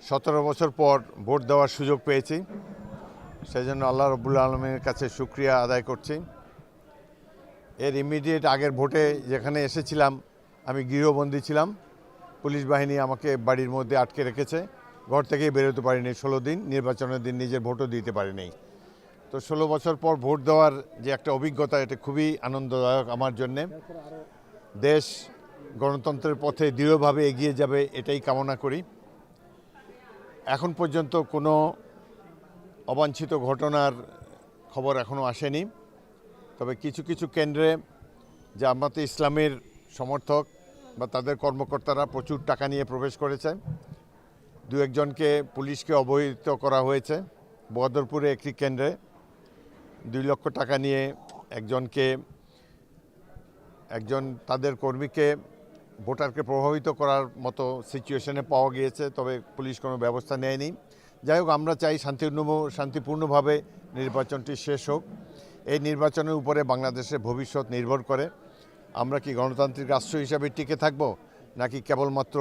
17 বছর পর ভোট দেওয়ার সুযোগ পেয়েছি, সেজন্য আল্লাহ রব্বুল আলমীর কাছে শুকরিয়া আদায় করছি। এর ইমিডিয়েট আগের ভোটে যেখানে এসেছিলাম আমি গৃহবন্দী ছিলাম, পুলিশ বাহিনী আমাকে বাড়ির মধ্যে আটকে রেখেছে, ঘর থেকেই বেরোতে পারিনি 16 দিন, নির্বাচনের দিন নিজের ভোটও দিতে পারিনি। তো 16 বছর পর ভোট দেওয়ার যে একটা অভিজ্ঞতা, এটা খুবই আনন্দদায়ক আমার জন্যে। দেশ গণতন্ত্রের পথে দৃঢ়ভাবে এগিয়ে যাবে এটাই কামনা করি। এখন পর্যন্ত কোনো অবাঞ্ছিত ঘটনার খবর এখনও আসেনি, তবে কিছু কিছু কেন্দ্রে জামাতে ইসলামের সমর্থক বা তাদের কর্মকর্তারা প্রচুর টাকা নিয়ে প্রবেশ করেছে। দু একজনকে পুলিশকে অবহিত করা হয়েছে। বদরপুরে একটি কেন্দ্রে 2 লক্ষ টাকা নিয়ে একজন তাদের কর্মীকে ভোটারকে প্রভাবিত করার মতো সিচুয়েশনে পাওয়া গিয়েছে, তবে পুলিশ কোনো ব্যবস্থা নেয়নি। যাই হোক, আমরা চাই শান্তিপূর্ণভাবে নির্বাচনটি শেষ হোক। এই নির্বাচনের উপরে বাংলাদেশের ভবিষ্যৎ নির্ভর করে। আমরা কি গণতান্ত্রিক রাষ্ট্র হিসাবে টিকে থাকব, নাকি কেবলমাত্র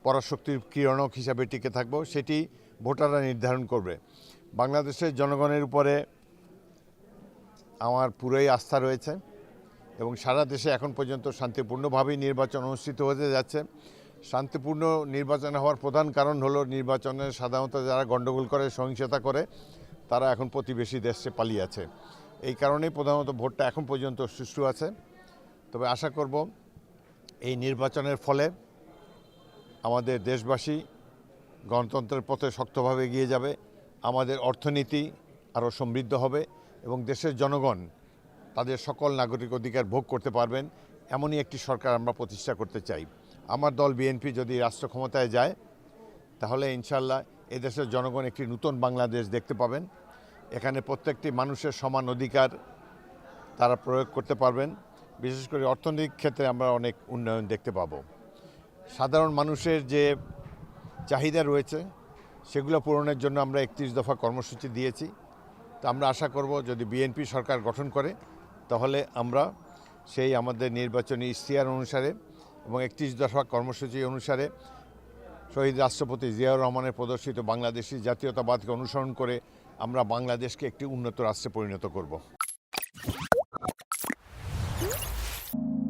পরাশক্তির ক্রীড়নক হিসাবে টিকে থাকব, সেটি ভোটাররা নির্ধারণ করবে। বাংলাদেশের জনগণের উপরে আমার পুরোই আস্থা রয়েছে এবং সারা দেশে এখন পর্যন্ত শান্তিপূর্ণভাবেই নির্বাচন অনুষ্ঠিত হতে যাচ্ছে। শান্তিপূর্ণ নির্বাচন হওয়ার প্রধান কারণ হলো নির্বাচনে সাধারণত যারা গণ্ডগোল করে, সহিংসতা করে, তারা এখন প্রতিবেশী দেশে পালিয়ে আছে। এই কারণেই প্রধানত ভোটটা এখন পর্যন্ত সুষ্ঠু আছে। তবে আশা করব এই নির্বাচনের ফলে আমাদের দেশবাসী গণতন্ত্রের পথে শক্তভাবে এগিয়ে যাবে, আমাদের অর্থনীতি আরও সমৃদ্ধ হবে এবং দেশের জনগণ তাদের সকল নাগরিক অধিকার ভোগ করতে পারবেন, এমনই একটি সরকার আমরা প্রতিষ্ঠা করতে চাই। আমার দল বিএনপি যদি রাষ্ট্র ক্ষমতায় যায়, তাহলে ইনশাল্লাহ এদেশের জনগণ একটি নতুন বাংলাদেশ দেখতে পাবেন। এখানে প্রত্যেকটি মানুষের সমান অধিকার তারা প্রয়োগ করতে পারবেন। বিশেষ করে অর্থনৈতিক ক্ষেত্রে আমরা অনেক উন্নয়ন দেখতে পাব। সাধারণ মানুষের যে চাহিদা রয়েছে সেগুলো পূরণের জন্য আমরা 31 দফা কর্মসূচি দিয়েছি। তো আমরা আশা করব যদি বিএনপি সরকার গঠন করে, তাহলে আমরা সেই আমাদের নির্বাচনী ইশতেহার অনুসারে এবং 31 দফা কর্মসূচি অনুসারে শহীদ রাষ্ট্রপতি জিয়াউর রহমানের প্রদর্শিত বাংলাদেশি জাতীয়তাবাদকে অনুসরণ করে আমরা বাংলাদেশকে একটি উন্নত রাষ্ট্রে পরিণত করব।